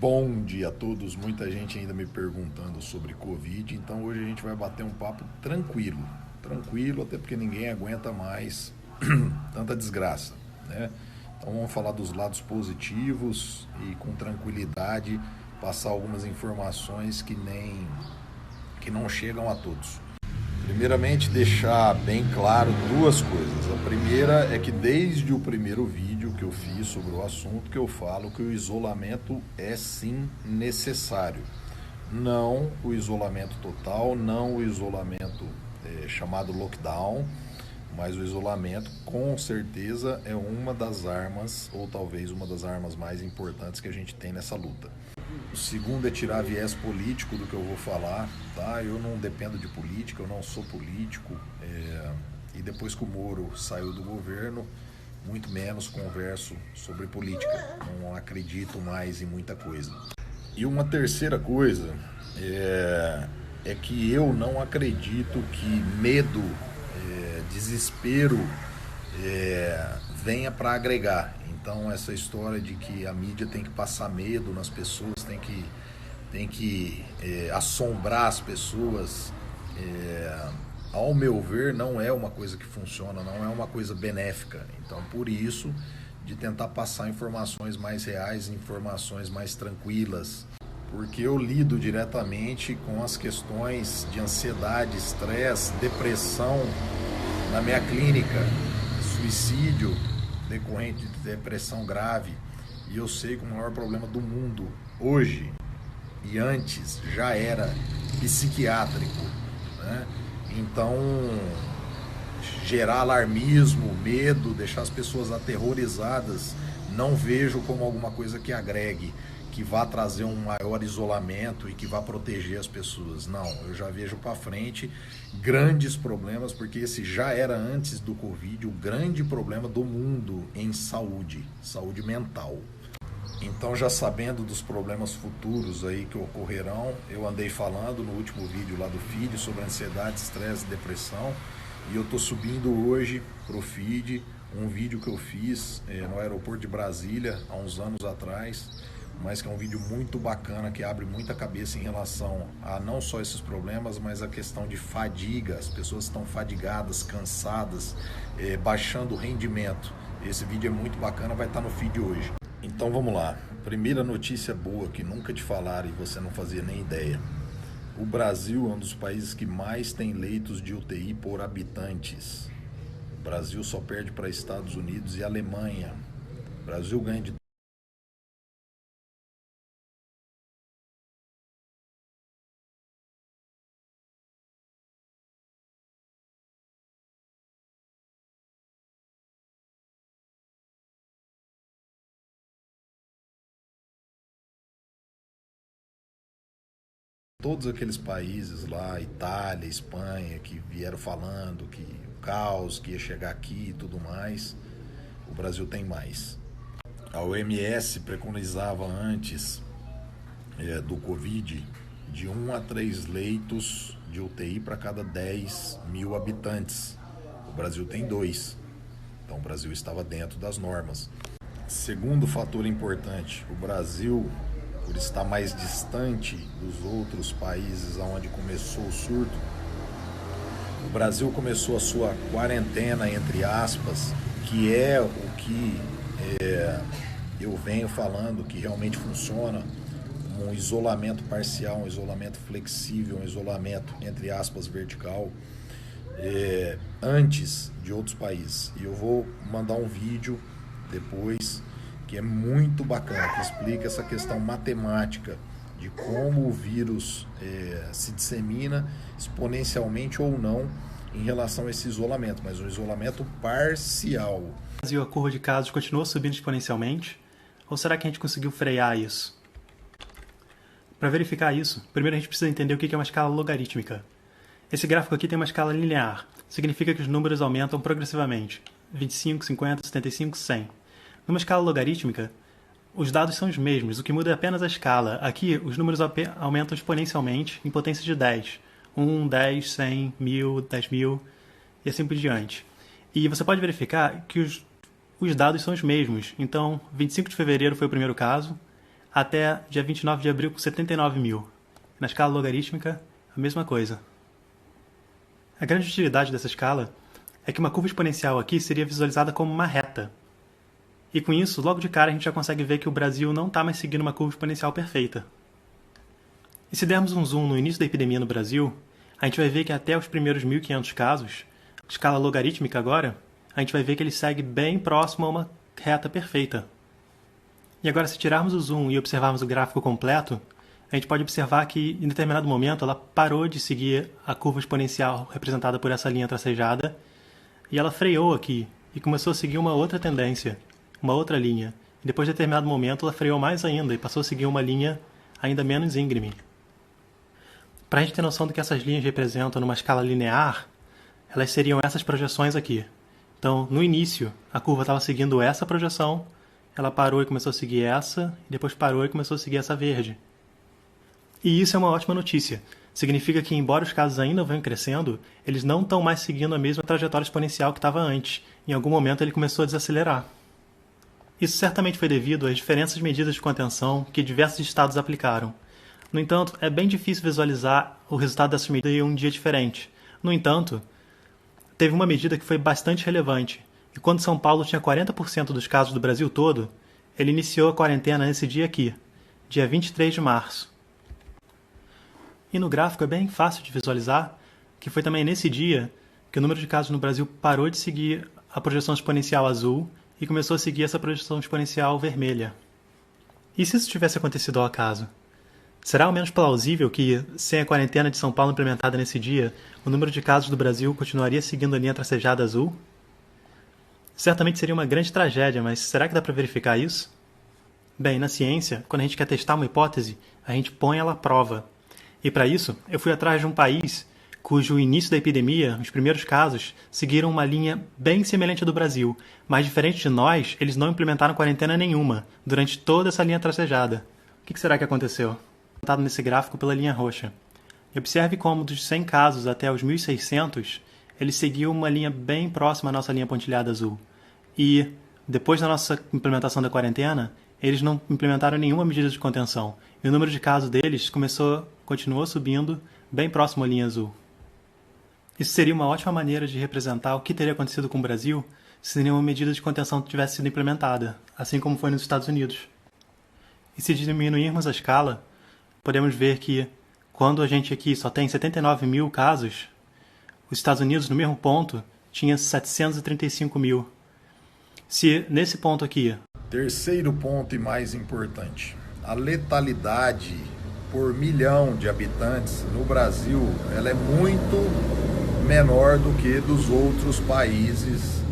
Bom dia a todos, muita gente ainda me perguntando sobre Covid, então hoje a gente vai bater um papo tranquilo, até porque ninguém aguenta mais tanta desgraça, né? Então vamos falar dos lados positivos e com tranquilidade passar algumas informações que não chegam a todos. Primeiramente, deixar bem claro duas coisas. A primeira é que desde o primeiro vídeo que eu fiz sobre o assunto, que eu falo que o isolamento é sim necessário. Não o isolamento total, não o isolamento chamado lockdown, mas o isolamento com certeza é uma das armas, ou talvez uma das armas mais importantes que a gente tem nessa luta. O segundo é tirar viés político do que eu vou falar, tá? Eu não dependo de política, eu não sou político, e depois que o Moro saiu do governo, muito menos converso sobre política, não acredito mais em muita coisa. E uma terceira coisa é que eu não acredito que medo, desespero venha para agregar. Então essa história de que a mídia tem que passar medo nas pessoas, tem que assombrar as pessoas, ao meu ver não é uma coisa que funciona, não é uma coisa benéfica. Então por isso de tentar passar informações mais reais, informações mais tranquilas, porque eu lido diretamente com as questões de ansiedade, estresse, depressão na minha clínica, suicídio decorrente de depressão grave, e eu sei que o maior problema do mundo hoje e antes já era psiquiátrico, né? Então gerar alarmismo, medo, deixar as pessoas aterrorizadas, não vejo como alguma coisa que agregue, que vá trazer um maior isolamento e que vá proteger as pessoas. Não, eu já vejo para frente grandes problemas, porque esse já era antes do Covid o grande problema do mundo em saúde mental. Então, já sabendo dos problemas futuros aí que ocorrerão, eu andei falando no último vídeo lá do feed sobre ansiedade, estresse e depressão, e eu tô subindo hoje pro feed um vídeo que eu fiz no aeroporto de Brasília há uns anos atrás, mas que é um vídeo muito bacana, que abre muita cabeça em relação a não só esses problemas, mas a questão de fadiga. As pessoas estão fadigadas, cansadas, baixando o rendimento. Esse vídeo é muito bacana, vai estar no feed hoje. Então vamos lá. Primeira notícia boa que nunca te falaram e você não fazia nem ideia. O Brasil é um dos países que mais tem leitos de UTI por habitantes. O Brasil só perde para Estados Unidos e Alemanha. O Brasil ganha de todos aqueles países lá, Itália, Espanha, que vieram falando que o caos, que ia chegar aqui e tudo mais. O Brasil tem mais. A OMS preconizava antes do Covid de 1 a 3 leitos de UTI para cada 10 mil habitantes. O Brasil tem 2. Então o Brasil estava dentro das normas. Segundo fator importante, o Brasil, por estar mais distante dos outros países onde começou o surto, o Brasil começou a sua quarentena, entre aspas, que é o que eu venho falando que realmente funciona, um isolamento parcial, um isolamento flexível, um isolamento, entre aspas, vertical, antes de outros países. E eu vou mandar um vídeo depois que é muito bacana, que explica essa questão matemática de como o vírus se dissemina exponencialmente ou não em relação a esse isolamento, mas um isolamento parcial. No Brasil, a curva de casos continua subindo exponencialmente? Ou será que a gente conseguiu frear isso? Para verificar isso, primeiro a gente precisa entender o que é uma escala logarítmica. Esse gráfico aqui tem uma escala linear, significa que os números aumentam progressivamente, 25, 50, 75, 100. Numa escala logarítmica, os dados são os mesmos, o que muda é apenas a escala. Aqui, os números aumentam exponencialmente em potência de 10. 1, 10, 100, 1000, 10.000 e assim por diante. E você pode verificar que os dados são os mesmos. Então, 25 de fevereiro foi o primeiro caso, até dia 29 de abril com 79 mil. Na escala logarítmica, a mesma coisa. A grande utilidade dessa escala é que uma curva exponencial aqui seria visualizada como uma reta. E com isso, logo de cara, a gente já consegue ver que o Brasil não está mais seguindo uma curva exponencial perfeita. E se dermos um zoom no início da epidemia no Brasil, a gente vai ver que até os primeiros 1.500 casos, escala logarítmica agora, a gente vai ver que ele segue bem próximo a uma reta perfeita. E agora, se tirarmos o zoom e observarmos o gráfico completo, a gente pode observar que, em determinado momento, ela parou de seguir a curva exponencial representada por essa linha tracejada, e ela freou aqui e começou a seguir uma outra tendência, uma outra linha. E depois de determinado momento, ela freou mais ainda e passou a seguir uma linha ainda menos íngreme. Para a gente ter noção do que essas linhas representam numa escala linear, elas seriam essas projeções aqui. Então, no início, a curva estava seguindo essa projeção, ela parou e começou a seguir essa, e depois parou e começou a seguir essa verde. E isso é uma ótima notícia. Significa que, embora os casos ainda venham crescendo, eles não estão mais seguindo a mesma trajetória exponencial que estava antes. Em algum momento ele começou a desacelerar. Isso certamente foi devido às diferentes medidas de contenção que diversos estados aplicaram. No entanto, é bem difícil visualizar o resultado dessas medidas em um dia diferente. No entanto, teve uma medida que foi bastante relevante. E quando São Paulo tinha 40% dos casos do Brasil todo, ele iniciou a quarentena nesse dia aqui, dia 23 de março. E no gráfico é bem fácil de visualizar que foi também nesse dia que o número de casos no Brasil parou de seguir a projeção exponencial azul e começou a seguir essa projeção exponencial vermelha. E se isso tivesse acontecido ao acaso? Será ao menos plausível que, sem a quarentena de São Paulo implementada nesse dia, o número de casos do Brasil continuaria seguindo a linha tracejada azul? Certamente seria uma grande tragédia, mas será que dá para verificar isso? Bem, na ciência, quando a gente quer testar uma hipótese, a gente põe ela à prova. E para isso, eu fui atrás de um país cujo início da epidemia, os primeiros casos, seguiram uma linha bem semelhante à do Brasil, mas diferente de nós, eles não implementaram quarentena nenhuma durante toda essa linha tracejada. O que será que aconteceu? Representado nesse gráfico pela linha roxa. E observe como dos 100 casos até os 1.600, ele seguiu uma linha bem próxima à nossa linha pontilhada azul. E, depois da nossa implementação da quarentena, eles não implementaram nenhuma medida de contenção. E o número de casos deles continuou subindo, bem próximo à linha azul. Isso seria uma ótima maneira de representar o que teria acontecido com o Brasil se nenhuma medida de contenção tivesse sido implementada, assim como foi nos Estados Unidos. E se diminuirmos a escala, podemos ver que, quando a gente aqui só tem 79 mil casos, os Estados Unidos, no mesmo ponto, tinha 735 mil. Se nesse ponto aqui... Terceiro ponto e mais importante. A letalidade por milhão de habitantes no Brasil, ela é muito menor do que dos outros países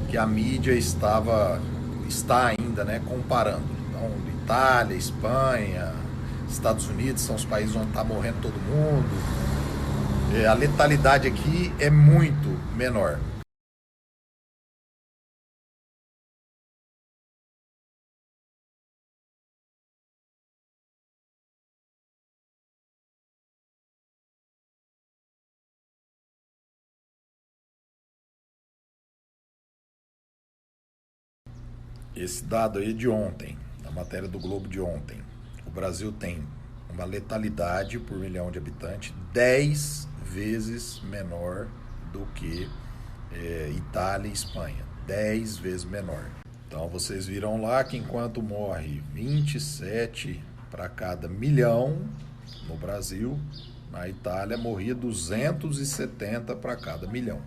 que a mídia está ainda, comparando. Então, Itália, Espanha, Estados Unidos são os países onde está morrendo todo mundo. A letalidade aqui é muito menor. Esse dado aí é de ontem, a matéria do Globo de ontem. O Brasil tem uma letalidade por milhão de habitantes 10 vezes menor do que Itália e Espanha. 10 vezes menor. Então vocês viram lá que enquanto morre 27 para cada milhão no Brasil, na Itália morria 270 para cada milhão.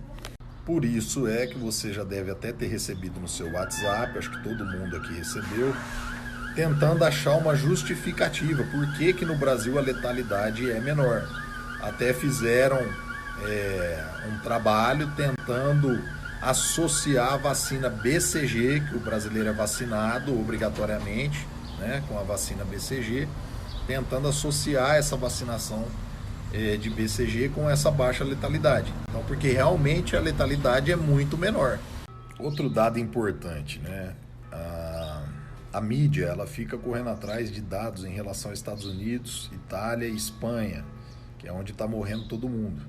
Por isso é que você já deve até ter recebido no seu WhatsApp, acho que todo mundo aqui recebeu, tentando achar uma justificativa. Por que no Brasil a letalidade é menor? Até fizeram um trabalho tentando associar a vacina BCG, que o brasileiro é vacinado obrigatoriamente, com a vacina BCG, tentando associar essa vacinação de BCG com essa baixa letalidade. Então, porque realmente a letalidade é muito menor. Outro dado importante, a mídia ela fica correndo atrás de dados em relação aos Estados Unidos, Itália e Espanha, que é onde está morrendo todo mundo.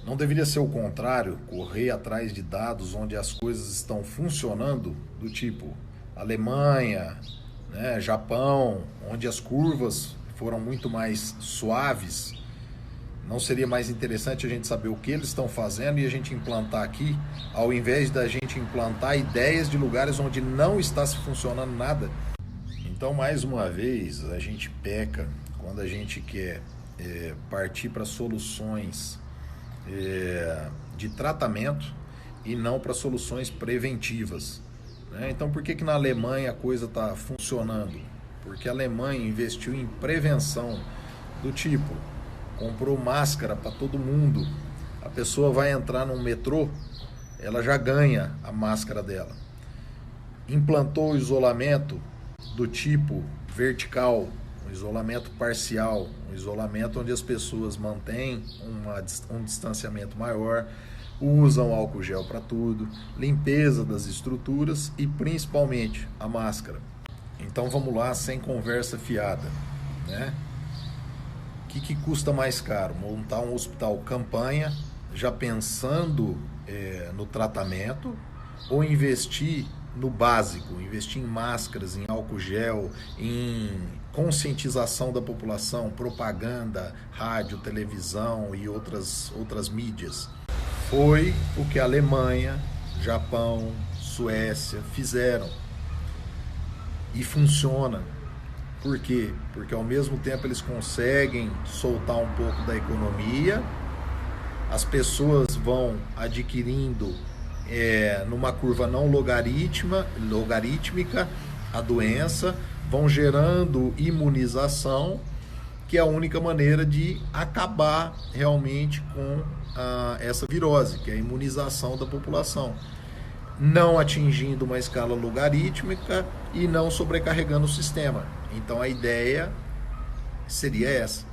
Não deveria ser o contrário, correr atrás de dados onde as coisas estão funcionando, do tipo Alemanha, né? Japão, onde as curvas foram muito mais suaves. Não seria mais interessante a gente saber o que eles estão fazendo e a gente implantar aqui, ao invés da gente implantar ideias de lugares onde não está se funcionando nada? Então, mais uma vez, a gente peca quando a gente quer partir para soluções de tratamento e não para soluções preventivas, né? Então, por que na Alemanha a coisa está funcionando? Porque a Alemanha investiu em prevenção do tipo, comprou máscara para todo mundo. A pessoa vai entrar num metrô, ela já ganha a máscara dela. Implantou o isolamento do tipo vertical, um isolamento parcial, um isolamento onde as pessoas mantêm um distanciamento maior, usam álcool gel para tudo, limpeza das estruturas e principalmente a máscara. Então vamos lá, sem conversa fiada, né? O que custa mais caro? Montar um hospital campanha, já pensando no tratamento, ou investir no básico, investir em máscaras, em álcool gel, em conscientização da população, propaganda, rádio, televisão e outras mídias? Foi o que a Alemanha, Japão, Suécia fizeram. E funciona. Por quê? Porque ao mesmo tempo eles conseguem soltar um pouco da economia, as pessoas vão adquirindo numa curva não logarítmica a doença, vão gerando imunização, que é a única maneira de acabar realmente com essa virose, que é a imunização da população, não atingindo uma escala logarítmica e não sobrecarregando o sistema. Então a ideia seria essa.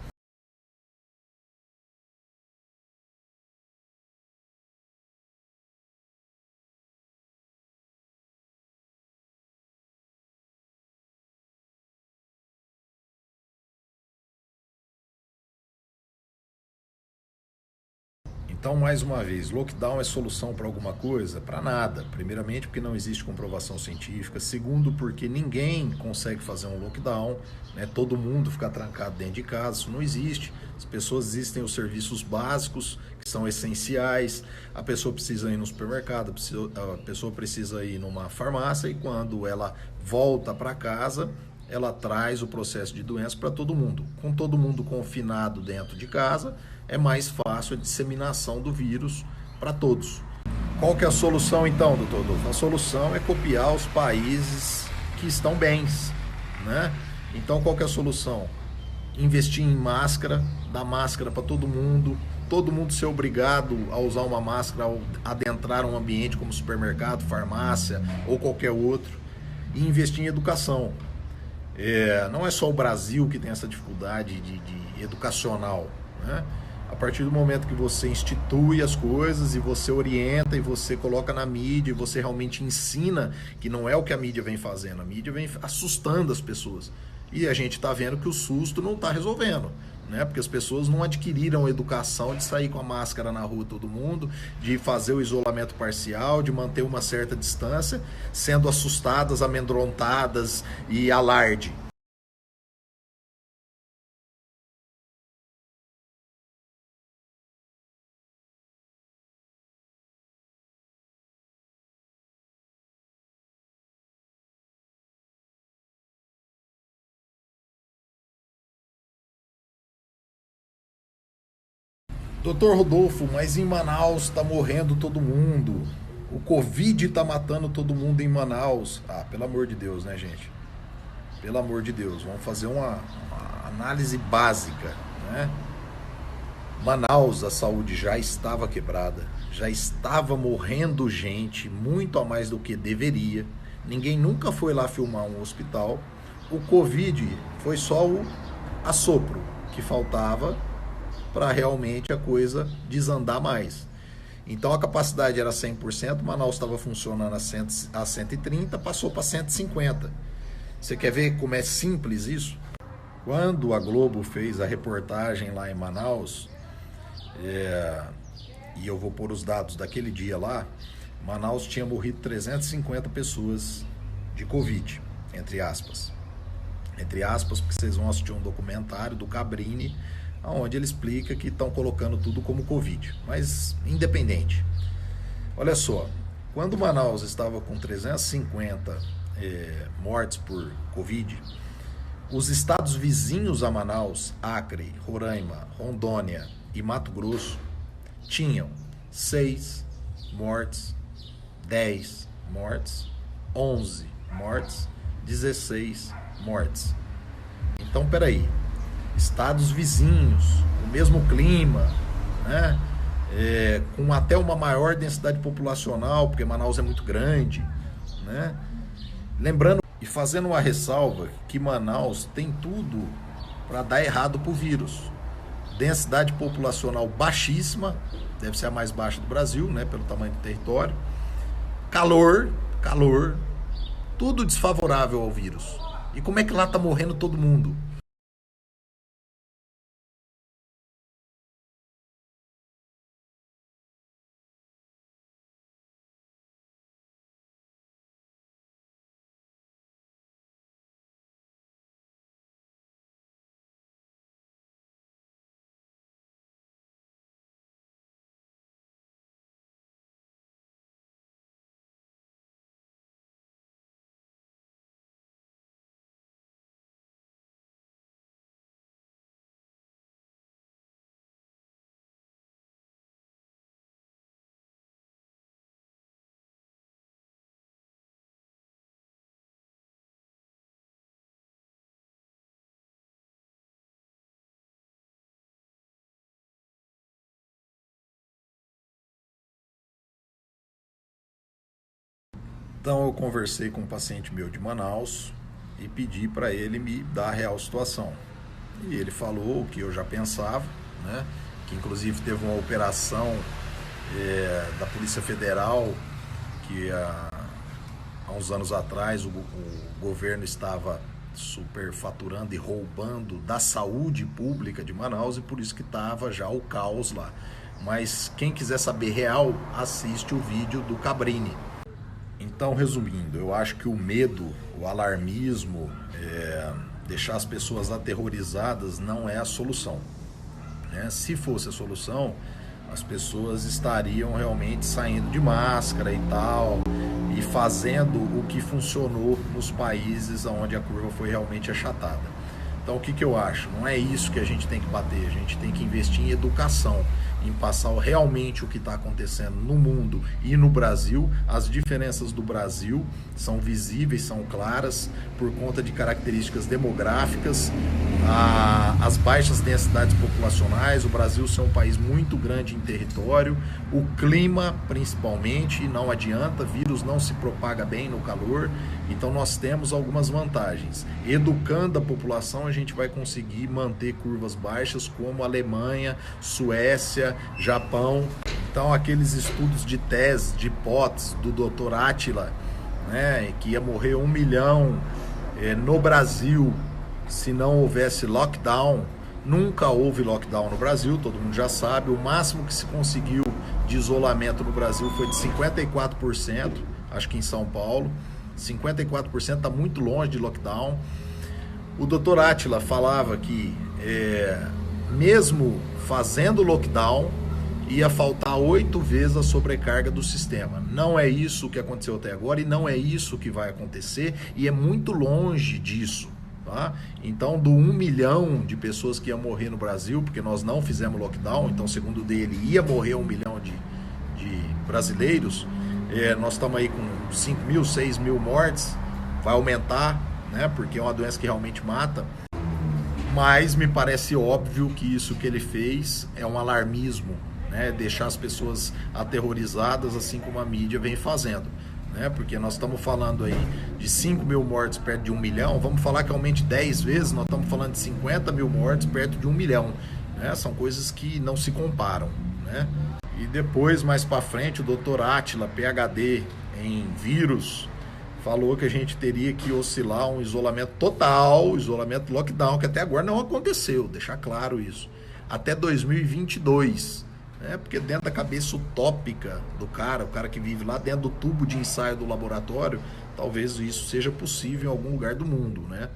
Então, mais uma vez, lockdown é solução para alguma coisa? Para nada. Primeiramente, porque não existe comprovação científica. Segundo, porque ninguém consegue fazer um lockdown, né? Todo mundo ficar trancado dentro de casa, isso não existe. As pessoas existem os serviços básicos, que são essenciais. A pessoa precisa ir no supermercado, a pessoa precisa ir numa farmácia e quando ela volta para casa, ela traz o processo de doença para todo mundo. Com todo mundo confinado dentro de casa, é mais fácil a disseminação do vírus para todos. Qual que é a solução então, doutor Adolfo? A solução é copiar os países que estão bens, né? Então qual que é a solução? Investir em máscara, dar máscara para todo mundo ser obrigado a usar uma máscara ao adentrar um ambiente como supermercado, farmácia ou qualquer outro, e investir em educação. Não é só o Brasil que tem essa dificuldade de educacional, né? A partir do momento que você institui as coisas e você orienta e você coloca na mídia e você realmente ensina, que não é o que a mídia vem fazendo, a mídia vem assustando as pessoas. E a gente está vendo que o susto não está resolvendo, né? Porque as pessoas não adquiriram educação de sair com a máscara na rua todo mundo, de fazer o isolamento parcial, de manter uma certa distância, sendo assustadas, amedrontadas e alarde. Doutor Rodolfo, mas em Manaus está morrendo todo mundo. O Covid está matando todo mundo em Manaus. Ah, pelo amor de Deus, né, gente? Pelo amor de Deus, vamos fazer uma análise básica, né? Manaus, a saúde já estava quebrada, já estava morrendo gente, muito a mais do que deveria. Ninguém nunca foi lá filmar um hospital. O Covid foi só o assopro que faltava para realmente a coisa desandar mais. Então a capacidade era 100%, Manaus estava funcionando a 130, passou para 150. Você quer ver como é simples isso? Quando a Globo fez a reportagem lá em Manaus, e eu vou pôr os dados daquele dia lá, Manaus tinha morrido 350 pessoas de Covid, entre aspas. entre aspas, porque vocês vão assistir um documentário do Cabrini, onde ele explica que estão colocando tudo como Covid. Mas independente. Olha só, quando Manaus estava com 350 mortes por Covid, os estados vizinhos a Manaus, Acre, Roraima, Rondônia e Mato Grosso, tinham 6 mortes, 10 mortes, 11 mortes, 16 mortes. Então, peraí, estados vizinhos, o mesmo clima, né? Com até uma maior densidade populacional, porque Manaus é muito grande, né? Lembrando e fazendo uma ressalva que Manaus tem tudo para dar errado para o vírus. Densidade populacional baixíssima, deve ser a mais baixa do Brasil, né, pelo tamanho do território. Calor, tudo desfavorável ao vírus. E como é que lá está morrendo todo mundo? Então eu conversei com um paciente meu de Manaus e pedi para ele me dar a real situação. E ele falou o que eu já pensava, né? Que inclusive teve uma operação da Polícia Federal que há uns anos atrás o governo estava superfaturando e roubando da saúde pública de Manaus e por isso que estava já o caos lá. Mas quem quiser saber real, assiste o vídeo do Cabrini. Então, resumindo, eu acho que o medo, o alarmismo, deixar as pessoas aterrorizadas não é a solução, né? Se fosse a solução, as pessoas estariam realmente saindo de máscara e tal, e fazendo o que funcionou nos países onde a curva foi realmente achatada. Então, o que eu acho? Não é isso que a gente tem que bater, a gente tem que investir em educação, em passar realmente o que está acontecendo no mundo e no Brasil. As diferenças do Brasil são visíveis, são claras, por conta de características demográficas, as baixas densidades populacionais, o Brasil ser um país muito grande em território, o clima principalmente, e não adianta, vírus não se propaga bem no calor, então nós temos algumas vantagens. Educando a população, a gente vai conseguir manter curvas baixas como Alemanha, Suécia, Japão. Então aqueles estudos de tese, de hipótese do Dr. Átila, né, que ia morrer 1 milhão no Brasil se não houvesse lockdown. Nunca houve lockdown no Brasil, todo mundo já sabe. O máximo que se conseguiu de isolamento no Brasil foi de 54%, acho que em São Paulo. 54% está muito longe de lockdown. O Dr. Átila falava que mesmo fazendo lockdown, ia faltar 8 vezes a sobrecarga do sistema. Não é isso que aconteceu até agora e não é isso que vai acontecer, e é muito longe disso. Tá? Então, do 1 milhão de pessoas que iam morrer no Brasil, porque nós não fizemos lockdown, então segundo dele ia morrer 1 milhão de brasileiros, nós estamos aí com 5 mil, 6 mil mortes, vai aumentar, né? Porque é uma doença que realmente mata. Mas me parece óbvio que isso que ele fez é um alarmismo, né? Deixar as pessoas aterrorizadas, assim como a mídia vem fazendo, né? Porque nós estamos falando aí de 5 mil mortes perto de 1 milhão, vamos falar que aumente 10 vezes, nós estamos falando de 50 mil mortes perto de 1 milhão, né? São coisas que não se comparam, né? E depois, mais para frente, o Dr. Átila, PhD em vírus, falou que a gente teria que oscilar um isolamento total, isolamento lockdown, que até agora não aconteceu, deixar claro isso, até 2022, né? Porque dentro da cabeça utópica do cara, o cara que vive lá dentro do tubo de ensaio do laboratório, talvez isso seja possível em algum lugar do mundo, né?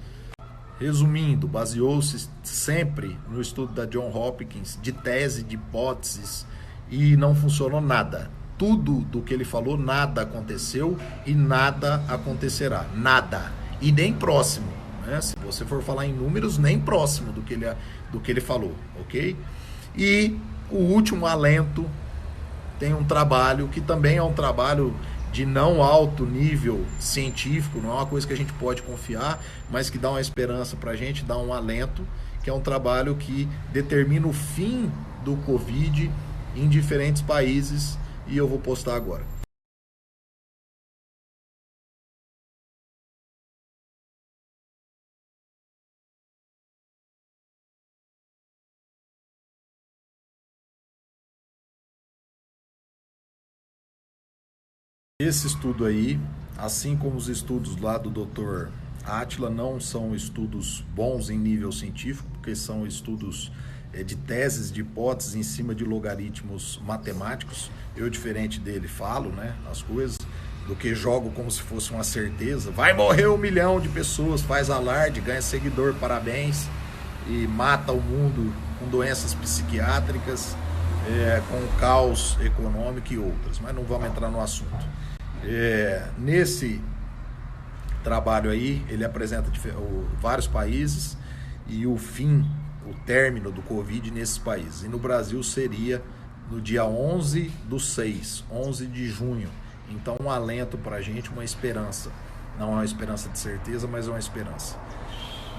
Resumindo, baseou-se sempre no estudo da John Hopkins, de tese, de hipóteses, e não funcionou nada. Tudo do que ele falou, nada aconteceu e nada acontecerá. Nada. E nem próximo. Né? Se você for falar em números, nem próximo do que ele falou. Ok? E o último alento, tem um trabalho que também é um trabalho de não alto nível científico, não é uma coisa que a gente pode confiar, mas que dá uma esperança para a gente, dá um alento, que é um trabalho que determina o fim do Covid em diferentes países, e eu vou postar agora. Esse estudo aí, assim como os estudos lá do Dr. Átila, não são estudos bons em nível científico, porque são estudos de teses, de hipóteses em cima de logaritmos matemáticos. Eu, diferente dele, falo, né, as coisas, do que jogo como se fosse uma certeza. Vai morrer 1 milhão de pessoas, faz alarde, ganha seguidor, parabéns, e mata o mundo com doenças psiquiátricas, com caos econômico e outras, mas não vamos entrar no assunto. Nesse trabalho aí, ele apresenta vários países e o término do Covid nesses países. E no Brasil seria no dia 11/6, 11 de junho. Então, um alento para a gente, uma esperança. Não é uma esperança de certeza, mas é uma esperança.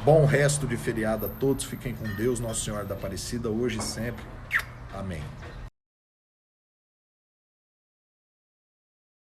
Bom resto de feriado a todos, fiquem com Deus, Nossa Senhora da Aparecida, hoje e sempre. Amém.